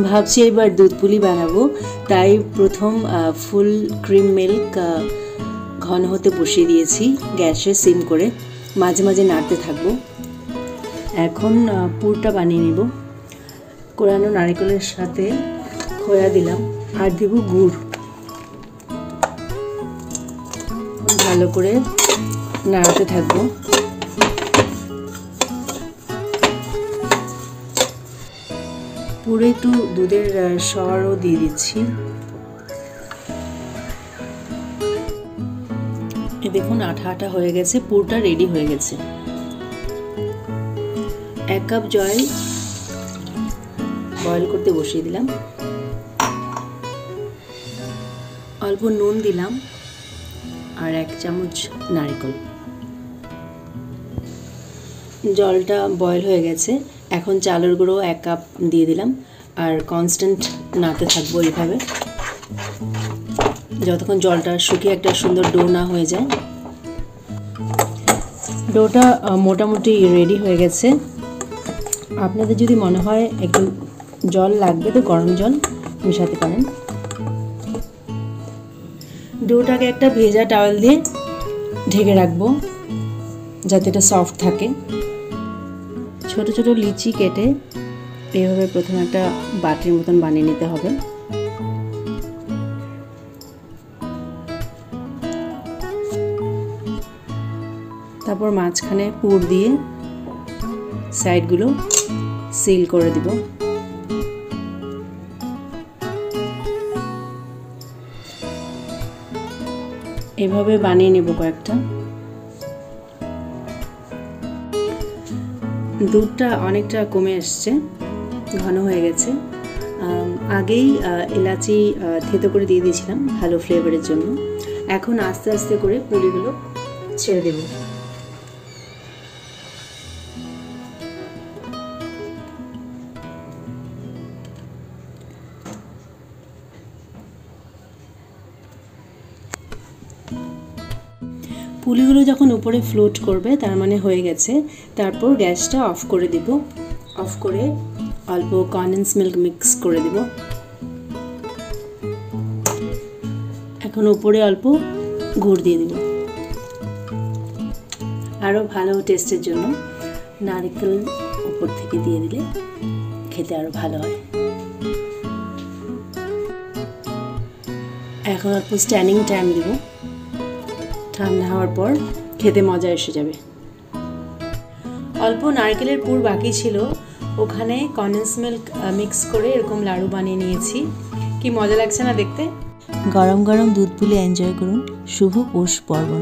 ভাবছি এবার দুধ পুলি বানাবো, তাই প্রথম ফুল ক্রিম মিল্ক ঘন হতে বসিয়ে দিয়েছি গ্যাসে সিম করে, মাঝে মাঝে নাড়তে থাকবো। এখন পুরটা বানিয়ে নিব। কোরানো নারকেলের সাথে খোয়া দিলাম আর দিব গুড়। ভালো করে নাড়াতে থাকবো। পুরো একটু দুধের সরও দিয়ে দিচ্ছি। দেখুন আঠা আঠা হয়ে গেছে, পুরটা রেডি হয়ে গেছে। 1 কাপ জল বয়েল করতে বসিয়ে দিলাম। অল্প নুন দিলাম আর 1 চামচ নারকেল। জলটা বয়েল হয়ে গেছে। এখন চালের গুঁড়ো 1 কাপ দিয়ে দিলাম আর কনস্ট্যান্ট নাড়তে থাকবো এইভাবে যতক্ষণ জলটা শুকিয়ে একটা সুন্দর ডো না হয়ে যায়। ডোটা মোটামুটি রেডি হয়ে গেছে। আপনাদের যদি মনে হয় একটু জল লাগবে তো গরম জল মেশাতে পারেন। ডোটাকে একটা ভেজা টাওয়েল দিয়ে ঢেকে রাখবো যাতে এটা সফট থাকে। ছোট ছোট লিচি কেটে এইভাবে প্রথমে একটা বাটির মতন বানিয়ে নিতে হবে। তারপর মাঝখানে পুর দিয়ে সাইডগুলো সিল করে দিব। এভাবে বানিয়ে নেব কয়েকটা। দুধটা অনেকটা কমে আসছে, ঘন হয়ে গেছে। আগেই এলাচি থেতো করে দিয়ে দিয়েছিলাম ভালো ফ্লেভারের জন্য। এখন আস্তে আস্তে করে পুলিগুলো ছেড়ে দেব। পুলিগুলো যখন উপরে ফ্লোট করবে তার মানে হয়ে গেছে। তারপর গ্যাসটা অফ করে দিব। অফ করে অল্প কনডেন্স মিল্ক মিক্স করে দিব। এখন উপরে অল্প গুড় দিয়ে দিব। আরও ভালো টেস্টের জন্য নারকেল উপর থেকে দিয়ে দিলে খেতে আরও ভালো হয়। এখন অল্প স্ট্যান্ডিং টাইম দিব। ঠান্ডা হওয়ার পর খেতে মজা এসে যাবে। অল্প নারকেলের পুর বাকি ছিল, ওখানে কনডেন্স মিল্ক মিক্স করে এরকম লাড়ু বানিয়ে নিয়েছি। কি মজা লাগছে না দেখতে? গরম গরম দুধ পুলি এনজয় করুন। শুভ পৌষ পার্বণ।